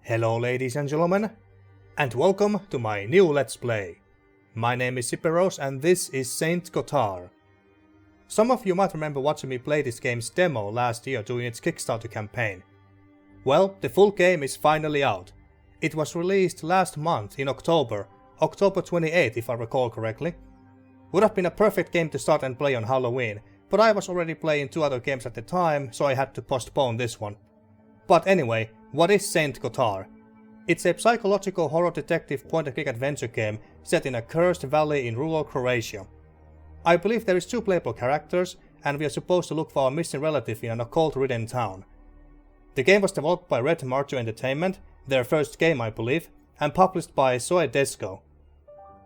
Hello ladies and gentlemen, and welcome to my new Let's Play. My name is Siperos and this is Saint Kotar. Some of you might remember watching me play this game's demo last year during its Kickstarter campaign. Well, the full game is finally out. It was released last month in October 28th if I recall correctly. Would have been a perfect game to start and play on Halloween, but I was already playing two other games at the time, so I had to postpone this one. But anyway, what is Saint Kotar? It's a psychological horror detective point-and-click adventure game set in a cursed valley in rural Croatia. I believe there is two playable characters, and we are supposed to look for our missing relative in an occult-ridden town. The game was developed by Red Martyr Entertainment, their first game I believe, and published by SOEDESCO.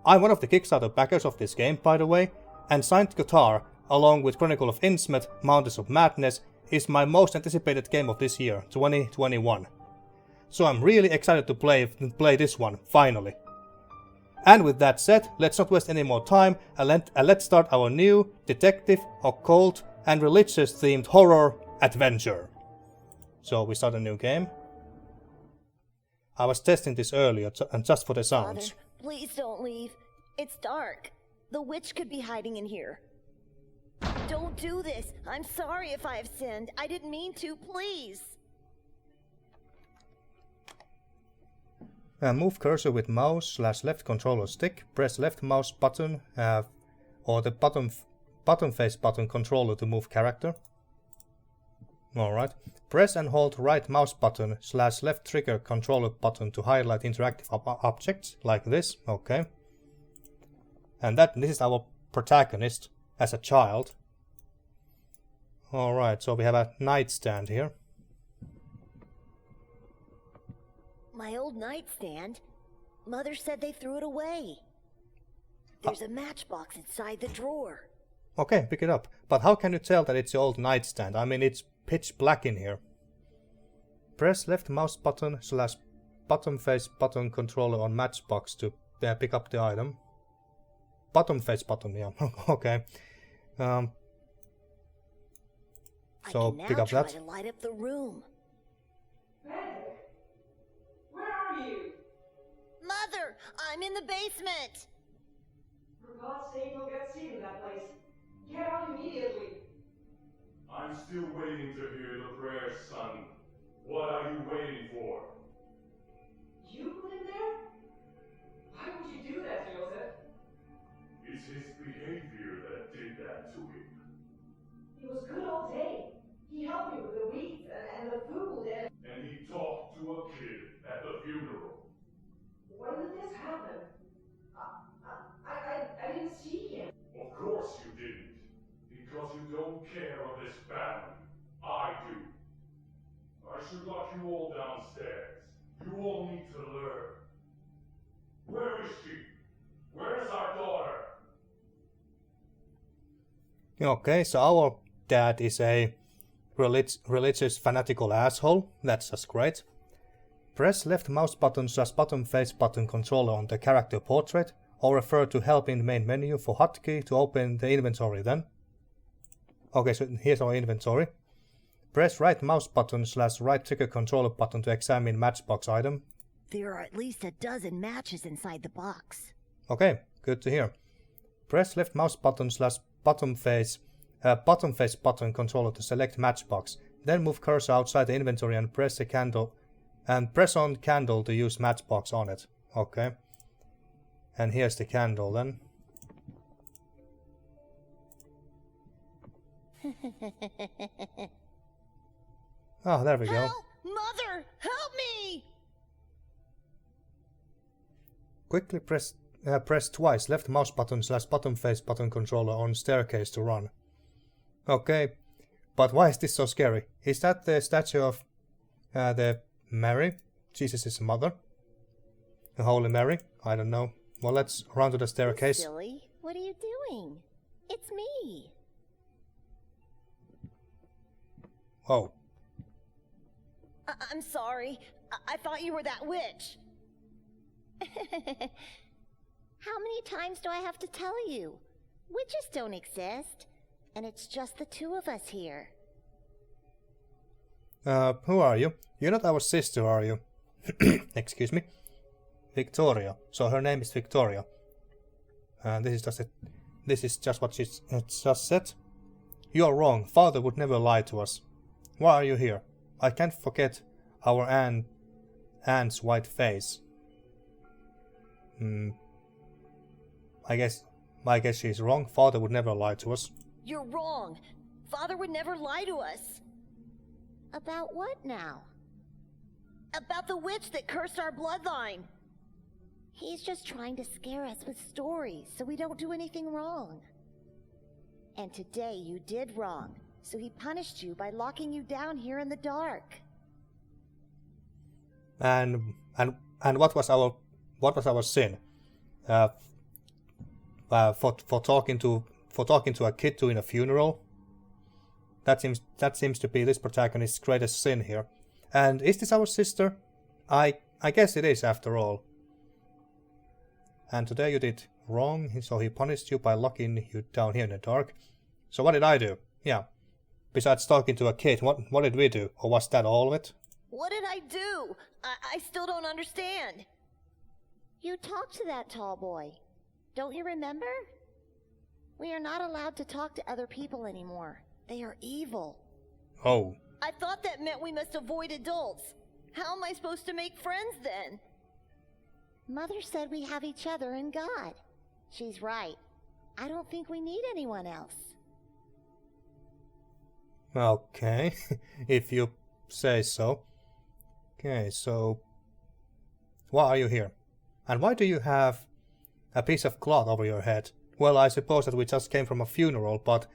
I'm one of the Kickstarter backers of this game, by the way, and Saint Kotar, along with Chronicle of Innsmouth, Mountains of Madness, is my most anticipated game of this year, 2021. So I'm really excited to play this one, finally. And with that said, let's not waste any more time and let's start our new detective, occult and religious themed horror adventure. So we start a new game. I was testing this earlier and just for the sounds. Father, please don't leave. It's dark. The witch could be hiding in here. Don't do this. I'm sorry if I have sinned. I didn't mean to, please. Move cursor with mouse / left controller stick. Press left mouse button or the bottom face button controller to move character. Alright. Press and hold right mouse button / left trigger controller button to highlight interactive objects like this. Okay. And this is our protagonist as a child. Alright, so we have a nightstand here. My old nightstand? Mother said they threw it away. There's a matchbox inside the drawer. Okay, pick it up. But how can you tell that it's your old nightstand? I mean, it's pitch black in here. Press left mouse button / bottom face button controller on matchbox to pick up the item. Bottom face button, yeah. Okay. So pick up that. I can now try to light up the room. Benedek, where are you? Mother, I'm in the basement. For God's sake, you'll get sick in that place. Get out immediately. I'm still waiting to hear the prayers, son. What are you waiting for? You put him there? Why would you do that, Joseph? It's his behavior that did that to him. He was good all day. He helped me with the weeds and the food And he talked to a kid at the funeral. When did this happen? I didn't see him. Of course you didn't. Because you don't care of this family. I do. I should lock you all downstairs. You all need to learn. Where is she? Where's our daughter? Okay, so our dad is a religious fanatical asshole. That's just great. Press left mouse button / bottom face button controller on the character portrait, or refer to help in the main menu for hotkey to open the inventory then. Okay, so here's our inventory. Press right mouse button / right trigger controller button to examine matchbox item. There are at least a dozen matches inside the box. Okay, good to hear. Press left mouse button / bottom face button controller to select matchbox. Then move cursor outside the inventory and press on candle to use matchbox on it. Okay. And here's the candle then. Oh, there we go. Help! Mother, help me! Quickly press twice left mouse button / bottom face button controller on staircase to run. Okay, but why is this so scary? Is that the statue of the Mary? Jesus' mother? The Holy Mary? I don't know. Well, let's run to the staircase. Silly, what are you doing? It's me. Oh. I'm sorry. I thought you were that witch. How many times do I have to tell you? Witches don't exist. And it's just the two of us here. Who are you? You're not our sister, are you? Excuse me. Viktoria. So her name is Viktoria. And this is just what she's just said. You are wrong. Father would never lie to us. Why are you here? I can't forget our aunt's white face. I guess she's wrong. Father would never lie to us. You're wrong. Father would never lie to us. About what now? About the witch that cursed our bloodline. He's just trying to scare us with stories so we don't do anything wrong. And today you did wrong, so he punished you by locking you down here in the dark. And what was our sin? For talking to a kid during a funeral. That seems to be this protagonist's greatest sin here. And is this our sister? I guess it is after all. And today you did wrong, so he punished you by locking you down here in the dark. So what did I do? Yeah. Besides talking to a kid, what did we do? Or was that all of it? What did I do? I still don't understand. You talked to that tall boy. Don't you remember? We are not allowed to talk to other people anymore. They are evil. Oh. I thought that meant we must avoid adults. How am I supposed to make friends then? Mother said we have each other and God. She's right. I don't think we need anyone else. Okay, if you say so. Okay, so why are you here? And why do you have a piece of cloth over your head? Well, I suppose that we just came from a funeral, but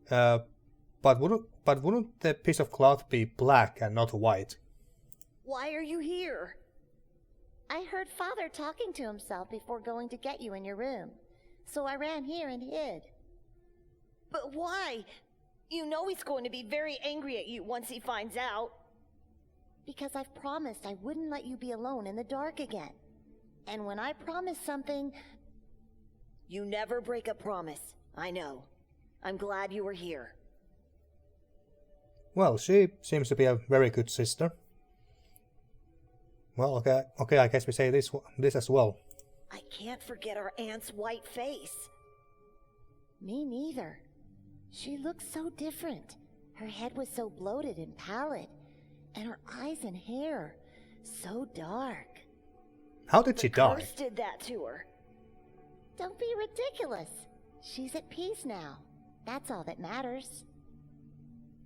wouldn't the piece of cloth be black and not white? Why are you here? I heard Father talking to himself before going to get you in your room, so I ran here and hid. But why? You know he's going to be very angry at you once he finds out. Because I've promised I wouldn't let you be alone in the dark again. And when I promise something... You never break a promise. I know. I'm glad you were here. Well, she seems to be a very good sister. Well, okay, I guess we say this as well. I can't forget our aunt's white face. Me neither. She looked so different. Her head was so bloated and pallid. And her eyes and hair, so dark. How did she die? The curse did that to her. Don't be ridiculous. She's at peace now. That's all that matters.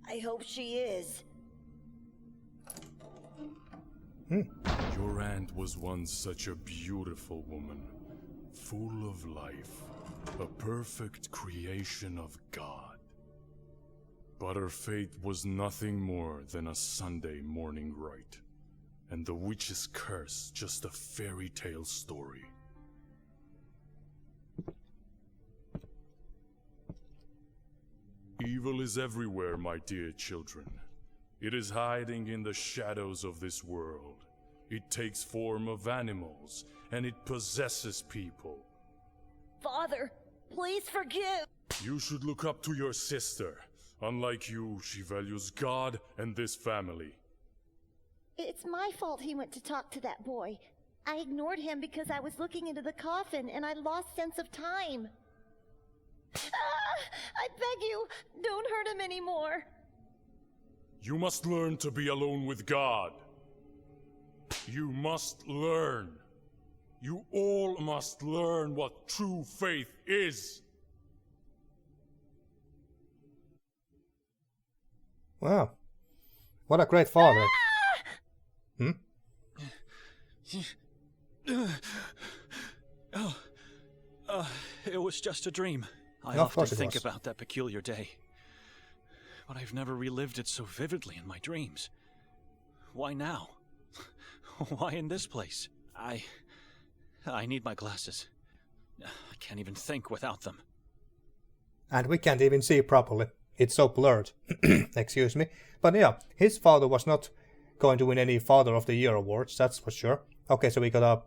I hope she is. Your aunt was once such a beautiful woman, full of life, a perfect creation of God. But her fate was nothing more than a Sunday morning rite, and the witch's curse just a fairy tale story. Evil is everywhere, my dear children. It is hiding in the shadows of this world. It takes form of animals, and it possesses people. Father, please forgive. You should look up to your sister. Unlike you, she values God and this family. It's my fault he went to talk to that boy. I ignored him because I was looking into the coffin and I lost sense of time. I beg you, don't hurt him anymore. You must learn to be alone with God. You must learn. You all must learn what true faith is. Wow. What a great father. It was just a dream. I Of often course it think was. about that peculiar day. But I've never relived it so vividly in my dreams. Why now? Why in this place? I need my glasses. I can't even think without them. And we can't even see properly. It's so blurred. Excuse me. But yeah, his father was not going to win any Father of the Year awards, that's for sure. Okay, so we got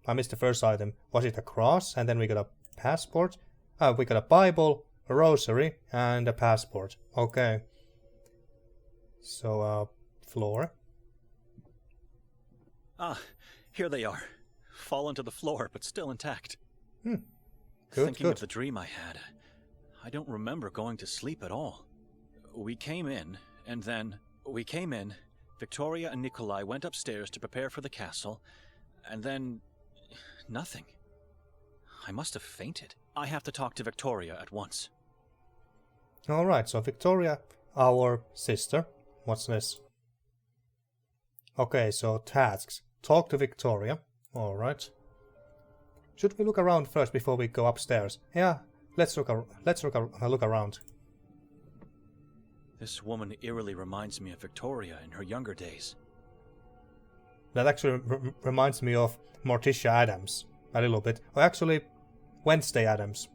I missed the first item. Was it a cross? And then we got a passport. We got a Bible, a rosary, and a passport. Okay. So, floor. Ah, here they are. Fallen to the floor, but still intact. Good, Thinking good. of the dream I had, I don't remember going to sleep at all. We came in, Viktoria and Nikolay went upstairs to prepare for the castle, and then... nothing. I must have fainted. I have to talk to Viktoria at once. Alright, so Viktoria, our sister. What's this? Okay, so tasks. Talk to Viktoria. Alright. Should we look around first before we go upstairs? Yeah, let's look around. This woman eerily reminds me of Viktoria in her younger days. That actually reminds me of Morticia Adams a little bit. Or actually, Wednesday Adams.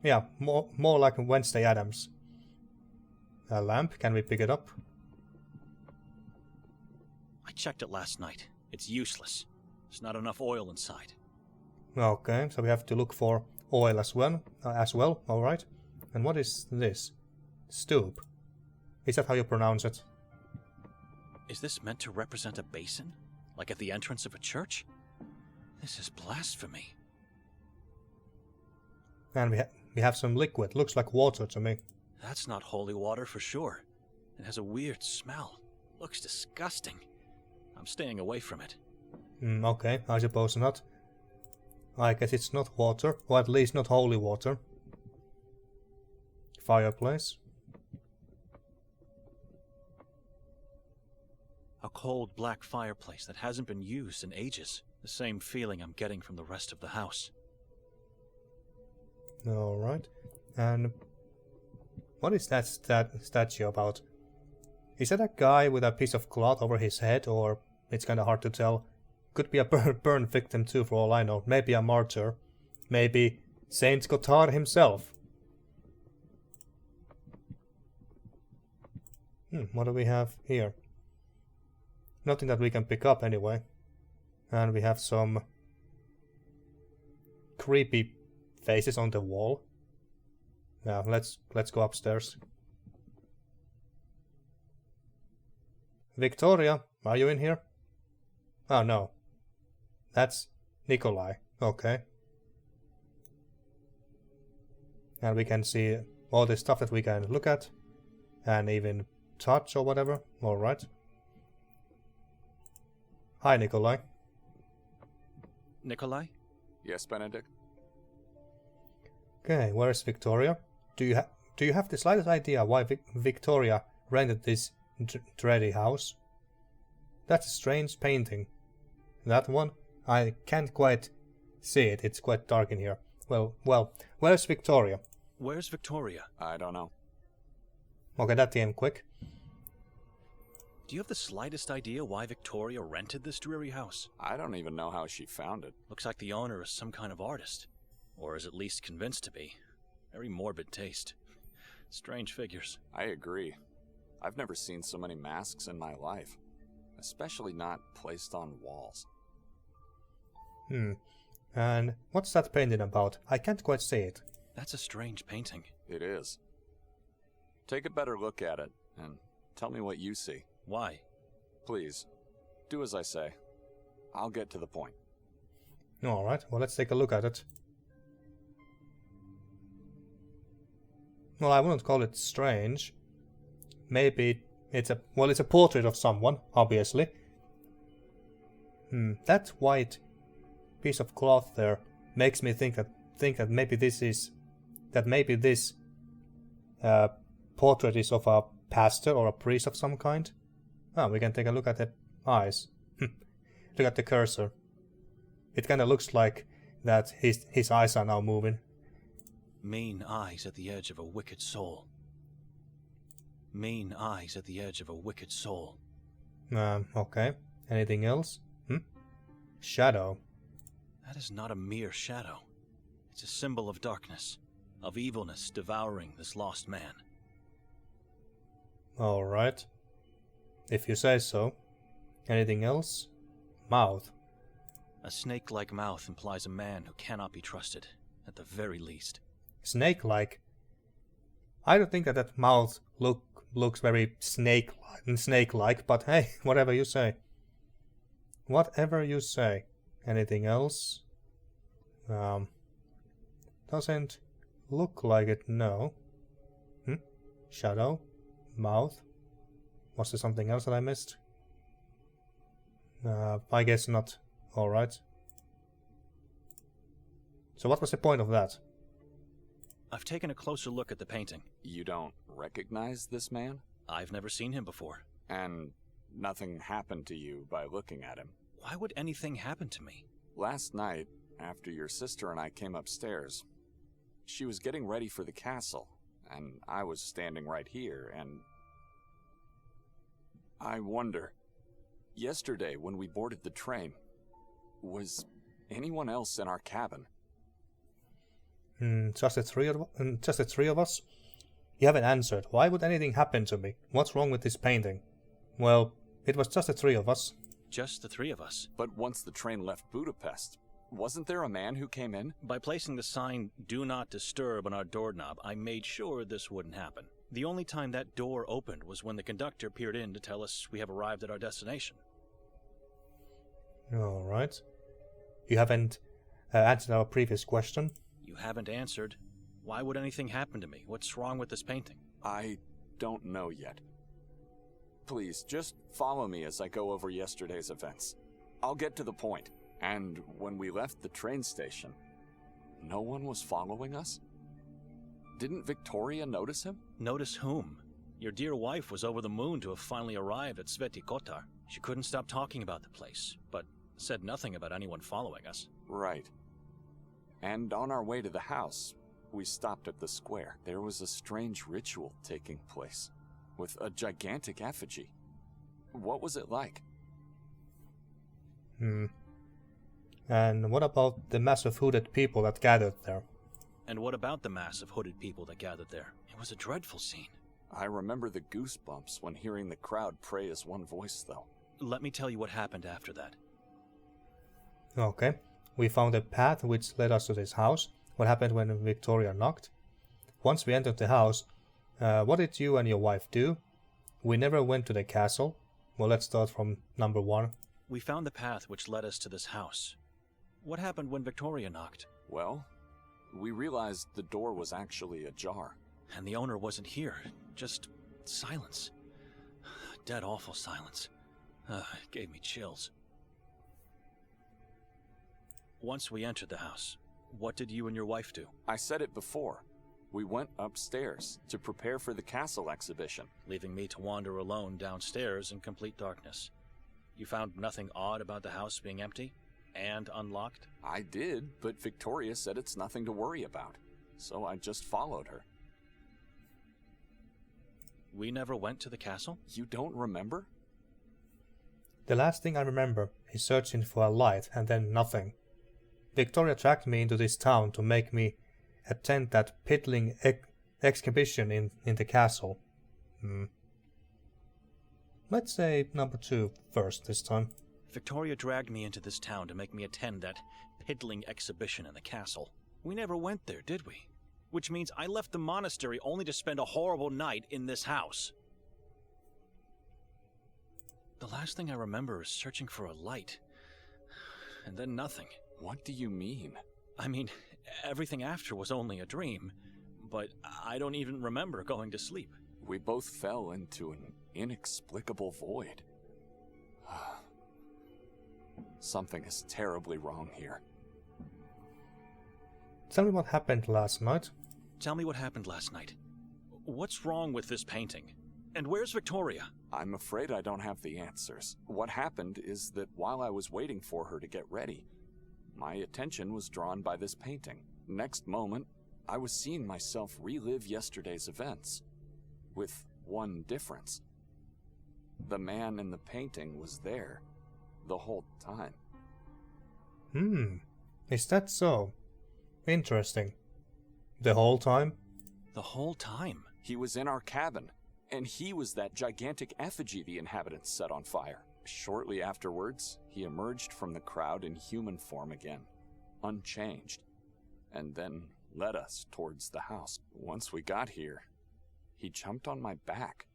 Yeah, more like Wednesday Adams. A lamp, can we pick it up? I checked it last night. It's useless. There's not enough oil inside. Okay, so we have to look for oil as well. Alright. And what is this? Stoop. Is that how you pronounce it? Is this meant to represent a basin? Like at the entrance of a church? This is blasphemy. And we have some liquid. Looks like water to me. That's not holy water for sure. It has a weird smell. Looks disgusting. I'm staying away from it. Okay, I suppose not. I guess it's not water, or at least not holy water. Fireplace. A cold black fireplace that hasn't been used in ages. The same feeling I'm getting from the rest of the house. Alright. And what is that statue about? Is that a guy with a piece of cloth over his head, or it's kinda hard to tell? Could be a burn victim too, for all I know. Maybe a martyr. Maybe Saint Kotar himself. What do we have here? Nothing that we can pick up anyway. And we have some creepy faces on the wall. Yeah, let's go upstairs. Viktoria, are you in here? Oh no. That's Nikolay. Okay. And we can see all the stuff that we can look at. And even touch or whatever. Alright. Hi, Nikolay. Nikolay? Yes, Benedek? Okay, where's Viktoria? Do you have the slightest idea why Viktoria rented this dready house? That's a strange painting. That one? I can't quite see it. It's quite dark in here. Well, where's Viktoria? Where's Viktoria? I don't know. Okay, that came quick. Do you have the slightest idea why Viktoria rented this dreary house? I don't even know how she found it. Looks like the owner is some kind of artist. Or is at least convinced to be. Very morbid taste. Strange figures. I agree. I've never seen so many masks in my life. Especially not placed on walls. And what's that painting about? I can't quite see it. That's a strange painting. It is. Take a better look at it, and tell me what you see. Why? Please, do as I say. I'll get to the point. Alright, well let's take a look at it. Well, I wouldn't call it strange. Maybe it's a portrait of someone, obviously. That white piece of cloth there makes me think that maybe this portrait is of a pastor or a priest of some kind. Oh, we can take a look at the eyes. Look at the cursor. It kind of looks like that his eyes are now moving. Mean eyes at the edge of a wicked soul. Mean eyes at the edge of a wicked soul. Okay. Anything else? Shadow. That is not a mere shadow. It's a symbol of darkness, of evilness devouring this lost man. Alright. If you say so. Anything else? Mouth. A snake-like mouth implies a man who cannot be trusted, at the very least. Snake-like? I don't think that mouth looks very snake-like, but hey, whatever you say. Whatever you say. Anything else? Doesn't look like it, no. Shadow? Mouth? Was there something else that I missed? I guess not. Alright. So what was the point of that? I've taken a closer look at the painting. You don't recognize this man? I've never seen him before. And nothing happened to you by looking at him? Why would anything happen to me? Last night, after your sister and I came upstairs, she was getting ready for the castle, and I was standing right here, and I wonder, yesterday when we boarded the train, was anyone else in our cabin? Just the three of us? You haven't answered. Why would anything happen to me? What's wrong with this painting? Well, it was just the three of us. Just the three of us. But once the train left Budapest, wasn't there a man who came in? By placing the sign, "Do Not Disturb" on our doorknob, I made sure this wouldn't happen. The only time that door opened was when the conductor peered in to tell us we have arrived at our destination. Alright. You haven't answered our previous question. You haven't answered. Why would anything happen to me? What's wrong with this painting? I don't know yet. Please, just follow me as I go over yesterday's events. I'll get to the point. And when we left the train station, no one was following us? Didn't Viktoria notice him? Notice whom? Your dear wife was over the moon to have finally arrived at Sveti Kotar. She couldn't stop talking about the place, but said nothing about anyone following us. Right. And on our way to the house, we stopped at the square. There was a strange ritual taking place, with a gigantic effigy. What was it like? And what about the mass of hooded people that gathered there? And what about the mass of hooded people that gathered there? It was a dreadful scene. I remember the goosebumps when hearing the crowd pray as one voice, though. Let me tell you what happened after that. Okay. We found a path which led us to this house. What happened when Viktoria knocked? Once we entered the house, what did you and your wife do? We never went to the castle. Well, let's start from number 1. We found the path which led us to this house. What happened when Viktoria knocked? Well, we realized the door was actually ajar. And the owner wasn't here. Just silence. Dead awful silence. It gave me chills. Once we entered the house, what did you and your wife do? I said it before. We went upstairs to prepare for the castle exhibition, leaving me to wander alone downstairs in complete darkness. You found nothing odd about the house being empty and unlocked? I did, but Viktoria said it's nothing to worry about, so I just followed her. We never went to the castle? You don't remember? The last thing I remember is searching for a light and then nothing. Viktoria tracked me into this town to make me attend that piddling exhibition in the castle. Let's say number 2 first this time. Viktoria dragged me into this town to make me attend that piddling exhibition in the castle. We never went there, did we? Which means I left the monastery only to spend a horrible night in this house. The last thing I remember is searching for a light. And then nothing. What do you mean? I mean, everything after was only a dream, but I don't even remember going to sleep. We both fell into an inexplicable void. Something is terribly wrong here. Tell me what happened last night. Tell me what happened last night. What's wrong with this painting? And where's Viktoria? I'm afraid I don't have the answers. What happened is that while I was waiting for her to get ready, my attention was drawn by this painting. Next moment, I was seeing myself relive yesterday's events, with one difference. The man in the painting was there the whole time. Is that so? Interesting. The whole time? The whole time? He was in our cabin, and he was that gigantic effigy the inhabitants set on fire. Shortly afterwards, he emerged from the crowd in human form again, unchanged, and then led us towards the house. Once we got here, he jumped on my back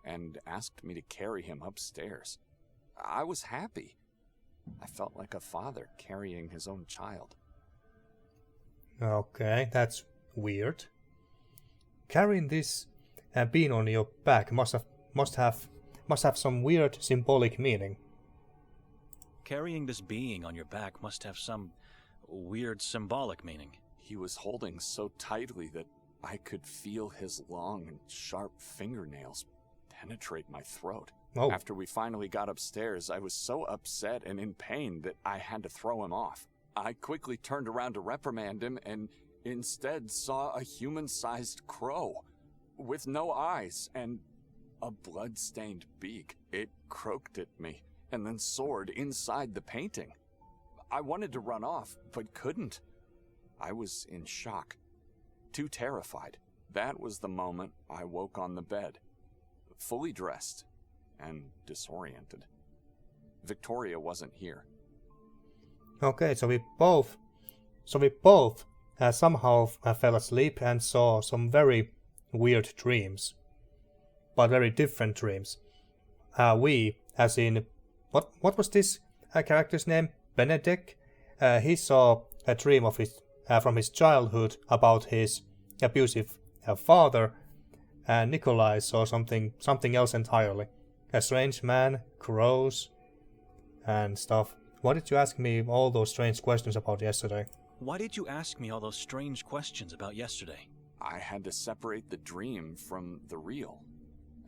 and asked me to carry him upstairs. I was happy, I felt like a father carrying his own child. Okay, that's weird. Carrying this being on your back must have some weird symbolic meaning. Carrying this being on your back must have some weird symbolic meaning. He was holding so tightly that I could feel his long and sharp fingernails penetrate my throat. Oh. After we finally got upstairs, I was so upset and in pain that I had to throw him off. I quickly turned around to reprimand him and instead saw a human-sized crow with no eyes and a blood-stained beak. It croaked at me and then soared inside the painting. I wanted to run off, but couldn't. I was in shock, too terrified. That was the moment I woke on the bed, fully dressed and disoriented. Viktoria wasn't here. Okay, so we both somehow fell asleep and saw some very weird dreams, but very different dreams. We, as in, what was this character's name? Benedek. He saw a dream of his from his childhood about his abusive father, and Nikolay saw something else entirely. A strange man, crows, and stuff. Why did you ask me all those strange questions about yesterday? Why did you ask me all those strange questions about yesterday? I had to separate the dream from the real,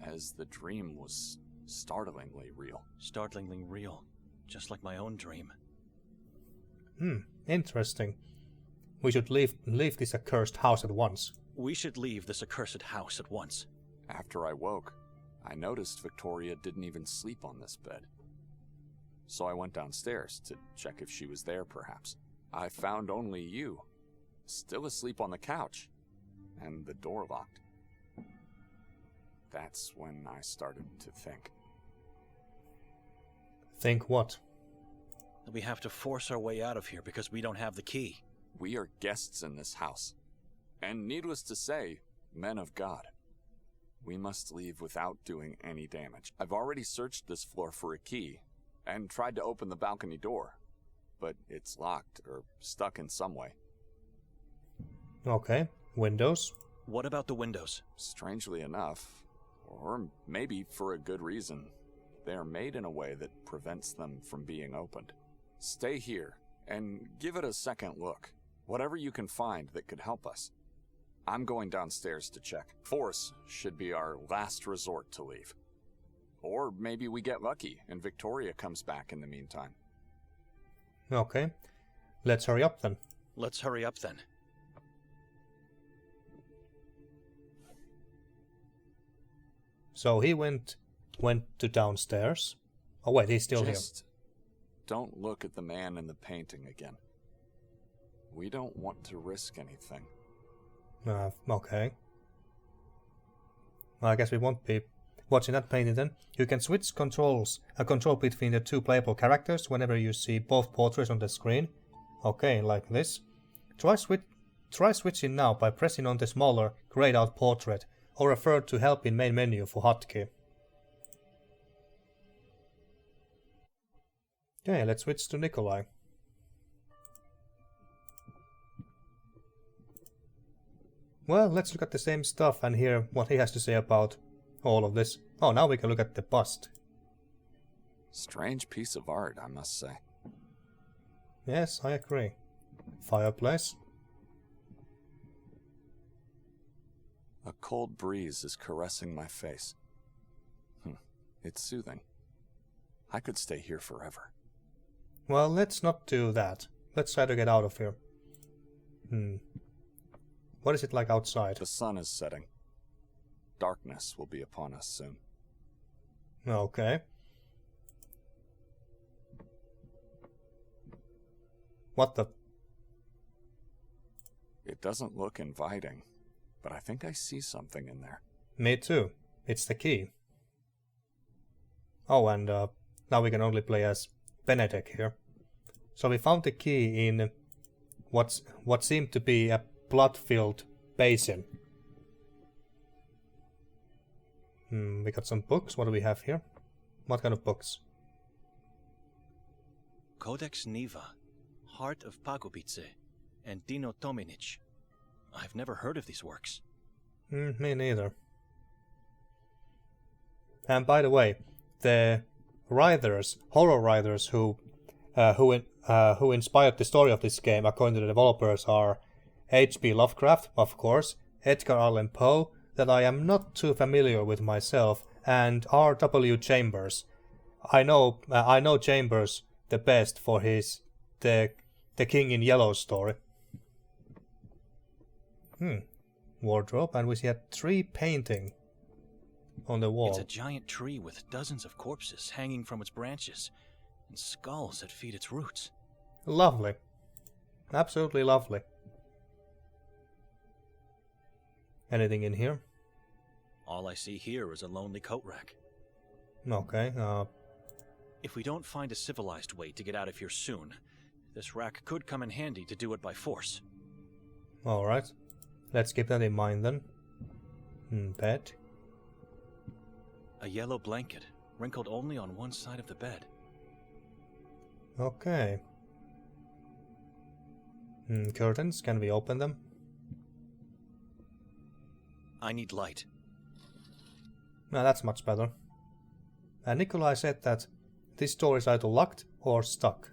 as the dream was startlingly real. Startlingly real, just like my own dream. Interesting. We should leave this accursed house at once. We should leave this accursed house at once. After I woke, I noticed Viktoria didn't even sleep on this bed. So I went downstairs to check if she was there, perhaps. I found only you, still asleep on the couch, and the door locked. That's when I started to think. Think what? We have to force our way out of here because we don't have the key. We are guests in this house, and needless to say, men of God. We must leave without doing any damage. I've already searched this floor for a key, and tried to open the balcony door, but it's locked or stuck in some way. Okay, windows? What about the windows? Strangely enough, or maybe for a good reason, they are made in a way that prevents them from being opened. Stay here, and give it a second look. Whatever you can find that could help us. I'm going downstairs to check. Force should be our last resort to leave. Or maybe we get lucky and Viktoria comes back in the meantime. Okay, let's hurry up then. Let's hurry up then. So he went to downstairs. Oh wait, he's still here. Just don't look at the man in the painting again. We don't want to risk anything. Okay. Well, I guess we won't be watching that painting then. You can switch control between the two playable characters whenever you see both portraits on the screen. Okay, like this. Try switching now by pressing on the smaller grayed out portrait or refer to help in main menu for hotkey. Okay, let's switch to Nikolay. Well, let's look at the same stuff and hear what he has to say about all of this. Oh, now we can look at the bust. Strange piece of art, I must say. Yes, I agree. Fireplace. A cold breeze is caressing my face. It's soothing. I could stay here forever. Well, let's not do that. Let's try to get out of here. What is it like outside? The sun is setting. Darkness will be upon us soon. Okay. What the? It doesn't look inviting, but I think I see something in there. Me too. It's the key. Oh, and now we can only play as Benedek here. So we found the key in what seemed to be a blood-filled basin. We got some books. What do we have here? What kind of books? Codex Niva, Heart of Pagopice, and Dino Tominic. I've never heard of these works. Me neither. And by the way, the horror writers who inspired the story of this game, according to the developers, are H.P. Lovecraft, of course, Edgar Allan Poe, that I am not too familiar with myself, and R.W. Chambers. I know Chambers the best for his the King in Yellow story. Wardrobe, and we see a tree painting on the wall. It's a giant tree with dozens of corpses hanging from its branches, and skulls that feed its roots. Lovely. Absolutely lovely. Anything in here? All I see here is a lonely coat rack. Okay, If we don't find a civilized way to get out of here soon, this rack could come in handy to do it by force. alright. Let's keep that in mind then. Bed. A yellow blanket, wrinkled only on one side of the bed. Okay. Curtains, can we open them? I need light. No, that's much better. And Nikolay said that this door is either locked or stuck.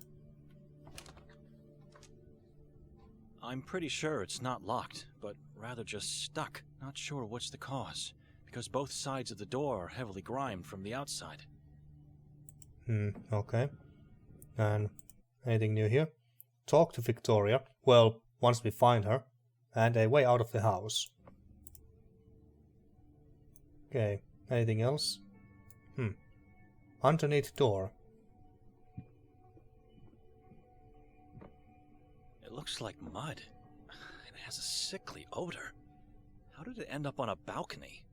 I'm pretty sure it's not locked, but rather just stuck. Not sure what's the cause, because both sides of the door are heavily grimed from the outside. Okay. And anything new here? Talk to Viktoria. Well, once we find her. And a way out of the house. Okay. Anything else? Underneath door. It looks like mud. It has a sickly odor. How did it end up on a balcony?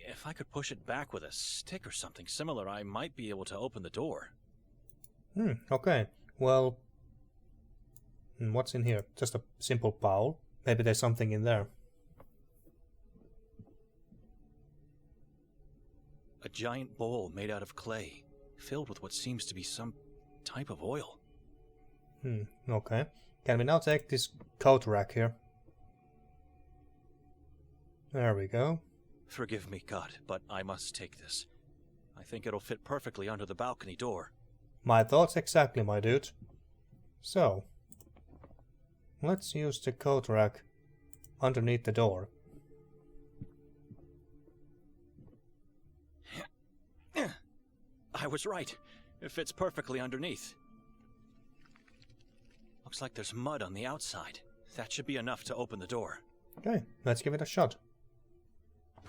If I could push it back with a stick or something similar, I might be able to open the door. Okay. Well, what's in here? Just a simple bowl. Maybe there's something in there. A giant bowl made out of clay, filled with what seems to be some type of oil. Okay. Can we now take this coat rack here? There we go. Forgive me, God, but I must take this. I think it'll fit perfectly under the balcony door. My thoughts exactly, my dude. So, let's use the coat rack underneath the door. I was right. It fits perfectly underneath. Looks like there's mud on the outside. That should be enough to open the door. Okay, let's give it a shot.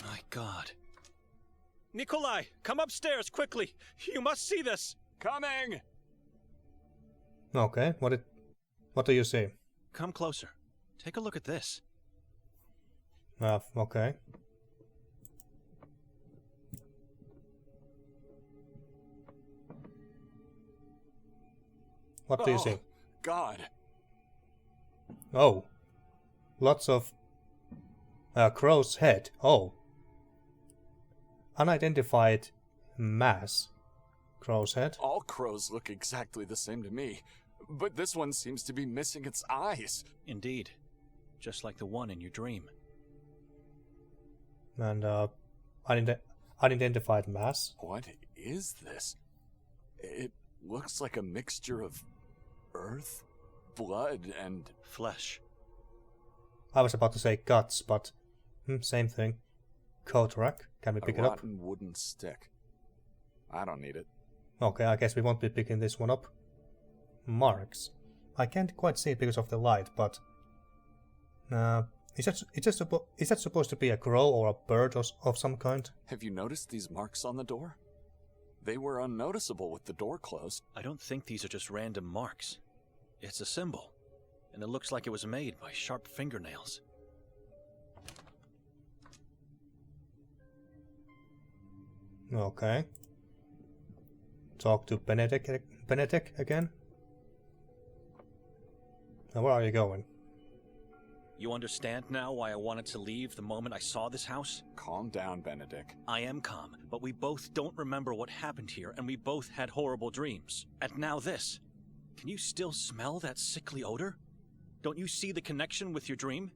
My God. Nikolay, come upstairs quickly. You must see this. Coming! Okay, what do you see? Come closer. Take a look at this. Okay. What do you see? God. Oh. Lots of crow's head. Oh. Unidentified mass. Crow's head. All crows look exactly the same to me, but this one seems to be missing its eyes. Indeed. Just like the one in your dream. And unidentified mass. What is this? It looks like a mixture of earth, blood, and flesh. I was about to say guts, but same thing. Coat rack. Can we pick it up? A rotten wooden stick. I don't need it. Okay, I guess we won't be picking this one up. Marks. I can't quite see it because of the light, but is that supposed to be a crow or a bird of some kind? Have you noticed these marks on the door? They were unnoticeable with the door closed. I don't think these are just random marks. It's a symbol, and it looks like it was made by sharp fingernails. Okay. Talk to Benedek again. Now where are you going? You understand now why I wanted to leave the moment I saw this house? Calm down, Benedek. I am calm, but we both don't remember what happened here, and we both had horrible dreams. And now this. Can you still smell that sickly odor? Don't you see the connection with your dream?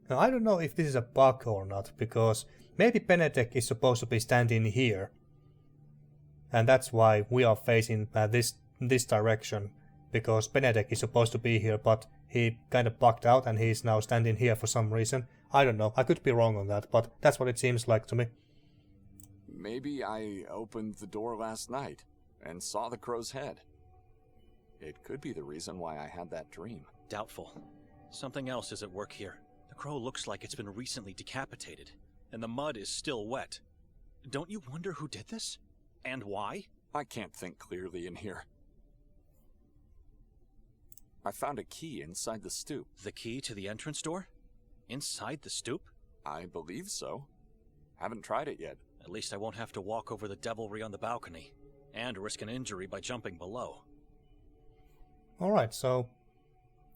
Now, I don't know if this is a bug or not, because maybe Benedek is supposed to be standing here. And that's why we are facing this direction, because Benedek is supposed to be here, but he kind of bugged out and he's now standing here for some reason. I don't know, I could be wrong on that, but that's what it seems like to me. Maybe I opened the door last night and saw the crow's head. It could be the reason why I had that dream. Doubtful. Something else is at work here. The crow looks like it's been recently decapitated, and the mud is still wet. Don't you wonder who did this? And why? I can't think clearly in here. I found a key inside the stoop. The key to the entrance door? Inside the stoop? I believe so. Haven't tried it yet. At least I won't have to walk over the devilry on the balcony, and risk an injury by jumping below. Alright, so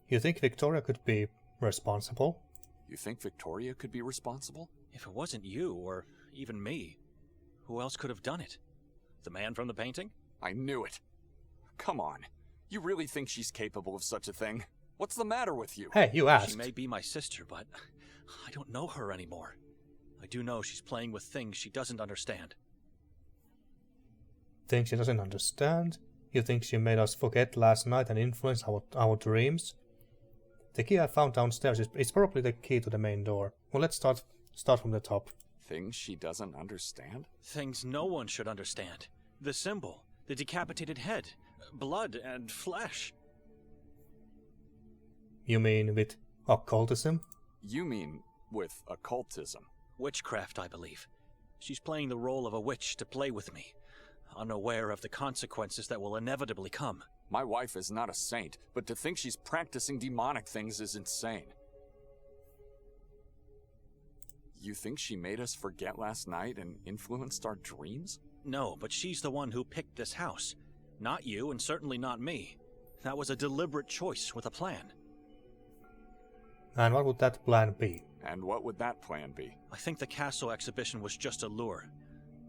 you think Viktoria could be responsible? You think Viktoria could be responsible? If it wasn't you, or even me, who else could have done it? The man from the painting? I knew it. Come on. You really think she's capable of such a thing? What's the matter with you? Hey, you asked. She may be my sister, but I don't know her anymore. I do know she's playing with things she doesn't understand. Things she doesn't understand? You think she made us forget last night and influence our dreams? The key I found downstairs is probably the key to the main door. Well, let's start from the top. Things she doesn't understand? Things no one should understand. The symbol, the decapitated head, blood and flesh. You mean with occultism? You mean with occultism. Witchcraft, I believe. She's playing the role of a witch to play with me, unaware of the consequences that will inevitably come. My wife is not a saint, but to think she's practicing demonic things is insane. You think she made us forget last night and influenced our dreams? No, but she's the one who picked this house. Not you, and certainly not me. That was a deliberate choice with a plan. And what would that plan be? And what would that plan be? I think the castle exhibition was just a lure.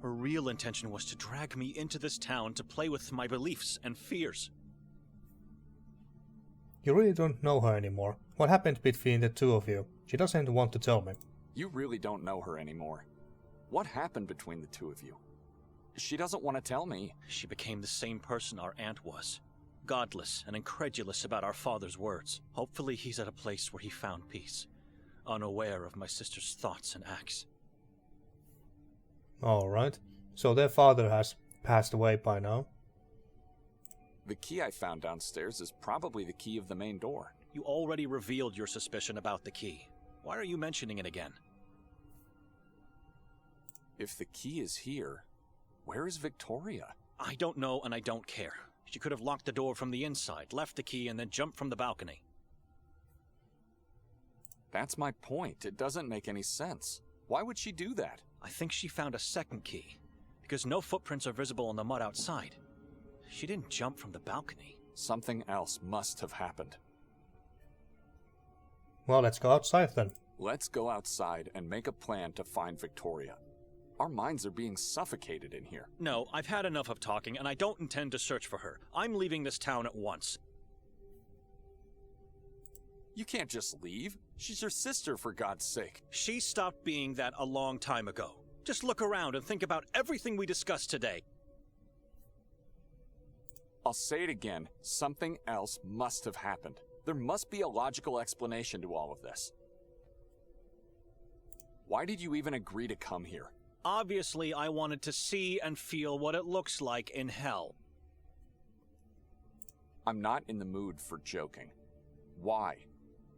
Her real intention was to drag me into this town to play with my beliefs and fears. You really don't know her anymore. What happened between the two of you? She doesn't want to tell me. You really don't know her anymore. What happened between the two of you? She doesn't want to tell me. She became the same person our aunt was. Godless and incredulous about our father's words. Hopefully he's at a place where he found peace, unaware of my sister's thoughts and acts. Alright, so their father has passed away by now. The key I found downstairs is probably the key of the main door. You already revealed your suspicion about the key. Why are you mentioning it again? If the key is here, where is Viktoria? I don't know and I don't care. She could have locked the door from the inside, left the key, and then jumped from the balcony. That's my point. It doesn't make any sense. Why would she do that? I think she found a second key, because no footprints are visible on the mud outside. She didn't jump from the balcony. Something else must have happened. Well, let's go outside then. Let's go outside and make a plan to find Viktoria. Our minds are being suffocated in here. No, I've had enough of talking, and I don't intend to search for her. I'm leaving this town at once. You can't just leave. She's your sister, for God's sake. She stopped being that a long time ago. Just look around and think about everything we discussed today. I'll say it again. Something else must have happened. There must be a logical explanation to all of this. Why did you even agree to come here? Obviously, I wanted to see and feel what it looks like in hell. I'm not in the mood for joking. Why?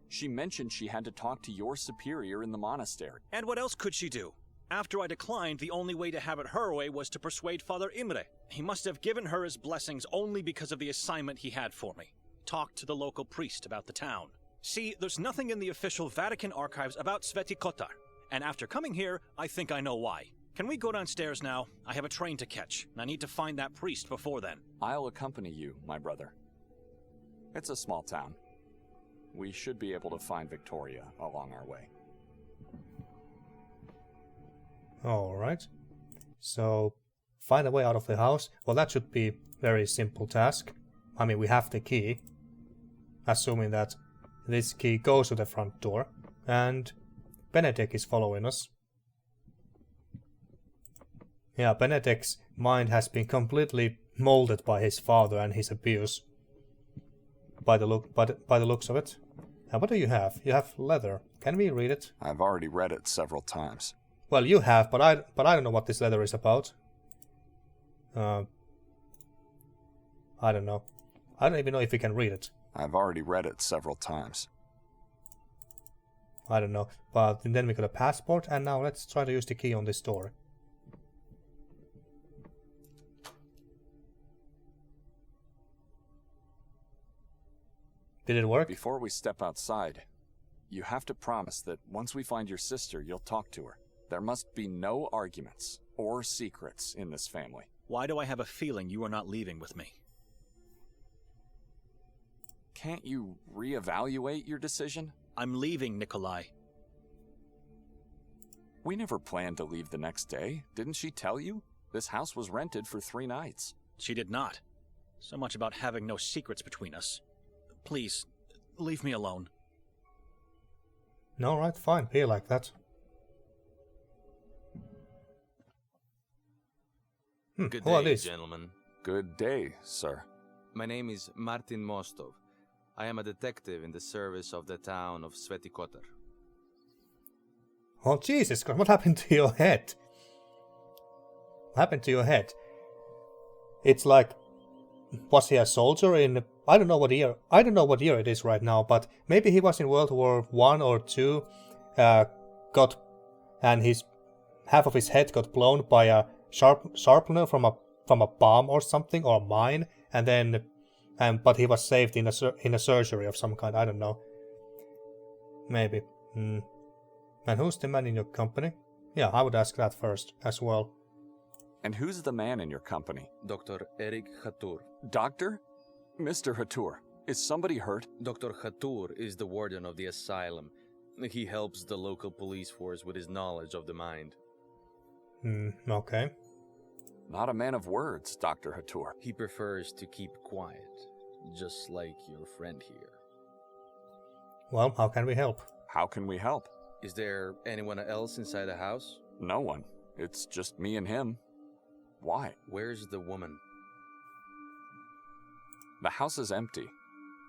She mentioned she had to talk to your superior in the monastery. And what else could she do? After I declined, the only way to have it her way was to persuade Father Imre. He must have given her his blessings only because of the assignment he had for me. Talk to the local priest about the town. See, there's nothing in the official Vatican archives about Sveti Kotar. And after coming here, I think I know why. Can we go downstairs now? I have a train to catch, and I need to find that priest before then. I'll accompany you, my brother. It's a small town. We should be able to find Viktoria along our way. Alright. So, find a way out of the house. Well, that should be a very simple task. I mean, we have the key. Assuming that this key goes to the front door. And Benedek is following us. Yeah, Benedek's mind has been completely molded by his father and his abuse. By the looks of it. And what do you have? You have leather. Can we read it? I've already read it several times. Well, you have, but I don't know what this letter is about. I don't know. I don't even know if we can read it. I've already read it several times. I don't know. But then we got a passport, and now let's try to use the key on this door. Did it work? Before we step outside, you have to promise that once we find your sister, you'll talk to her. There must be no arguments or secrets in this family. Why do I have a feeling you are not leaving with me? Can't you reevaluate your decision? I'm leaving, Nikolay. We never planned to leave the next day. Didn't she tell you? This house was rented for 3 nights. She did not. So much about having no secrets between us. Please, leave me alone. No, right, fine. Be like that. Good Who are day, these? gentlemen. Good day, sir. My name is Martin Mostov. I am a detective in the service of the town of Sveti Kotar. Oh, Jesus Christ, what happened to your head? What happened to your head? It's like, was he a soldier in, I don't know what year it is right now, but maybe he was in World War I or II, and half of his head got blown by a sharpener from a bomb or something, or a mine, and then, but he was saved in a surgery of some kind, I don't know. Maybe. And who's the man in your company? Yeah, I would ask that first, as well. And who's the man in your company? Dr. Erik Hatur. Doctor? Mr. Hatur, is somebody hurt? Dr. Hatur is the warden of the asylum. He helps the local police force with his knowledge of the mind. Okay. Not a man of words, Dr. Hatur. He prefers to keep quiet, just like your friend here. Well, how can we help? How can we help? Is there anyone else inside the house? No one. It's just me and him. Why? Where's the woman? The house is empty.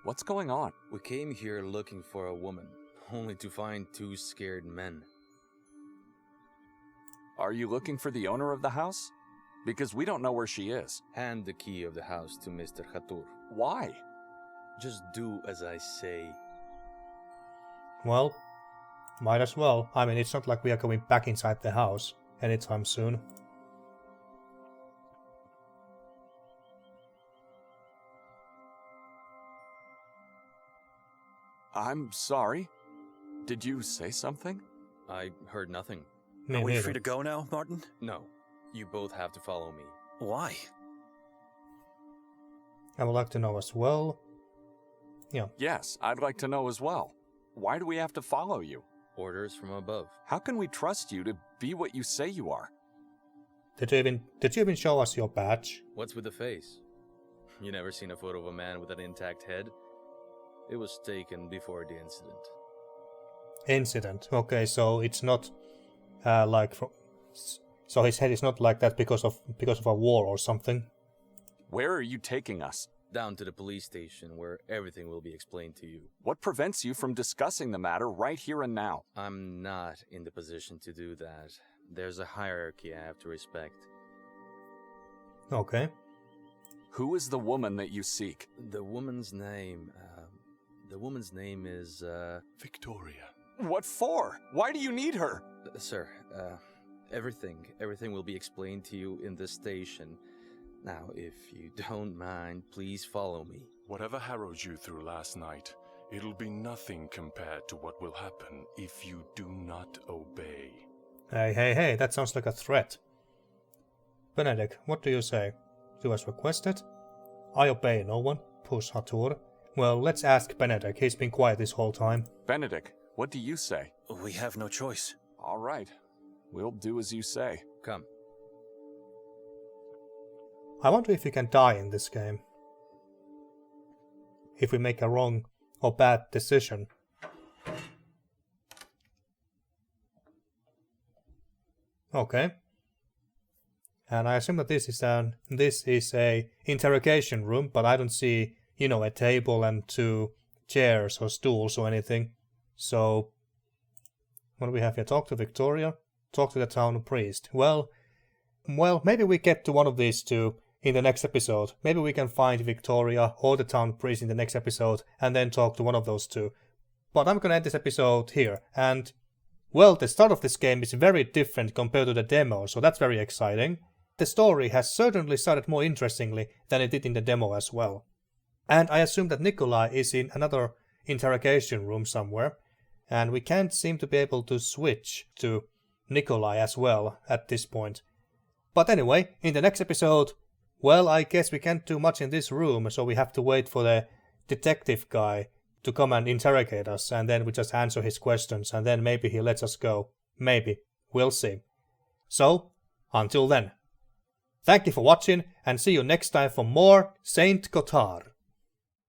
What's going on? We came here looking for a woman, only to find 2 scared men. Are you looking for the owner of the house? Because we don't know where she is. Hand the key of the house to Mr. Hatur. Why? Just do as I say. Well, might as well. I mean, it's not like we are going back inside the house anytime soon. I'm sorry. Did you say something? I heard nothing. Me Are we neither. free to go now, Martin? No, you both have to follow me. Why? I would like to know as well. Yeah. Yes, I'd like to know as well. Why do we have to follow you? Orders from above. How can we trust you to be what you say you are? Did you even show us your badge? What's with the face? You never seen a photo of a man with an intact head? It was taken before the incident. Incident. Okay, so it's not so his head is not like that because of a war or something. Where are you taking us? Down to the police station where everything will be explained to you. What prevents you from discussing the matter right here and now? I'm not in the position to do that. There's a hierarchy I have to respect. Okay. Who is the woman that you seek? The woman's name is, Viktoria. What for? Why do you need her? Sir, everything will be explained to you in the station. Now, if you don't mind, please follow me. Whatever harrowed you through last night, it'll be nothing compared to what will happen if you do not obey. Hey, that sounds like a threat. Benedek, what do you say? Do as requested? I obey no one. Push Hatur. Well, let's ask Benedek. He's been quiet this whole time. Benedek, what do you say? We have no choice. All right. We'll do as you say. Come. I wonder if you can die in this game. if we make a wrong or bad decision. Okay. And I assume that this is a interrogation room, but I don't see, a table and 2 chairs or stools or anything. So, what do we have here? Talk to Viktoria, talk to the town priest. Well, maybe we get to one of these 2 in the next episode. Maybe we can find Viktoria or the town priest in the next episode and then talk to one of those 2. But I'm gonna end this episode here, and well, the start of this game is very different compared to the demo, so that's very exciting. The story has certainly started more interestingly than it did in the demo as well. And I assume that Nikolay is in another interrogation room somewhere, and we can't seem to be able to switch to Nikolay as well at this point. But anyway, in the next episode, well, I guess we can't do much in this room, so we have to wait for the detective guy to come and interrogate us, and then we just answer his questions, and then maybe he lets us go. Maybe. We'll see. So, until then. Thank you for watching, and see you next time for more Saint Kotar.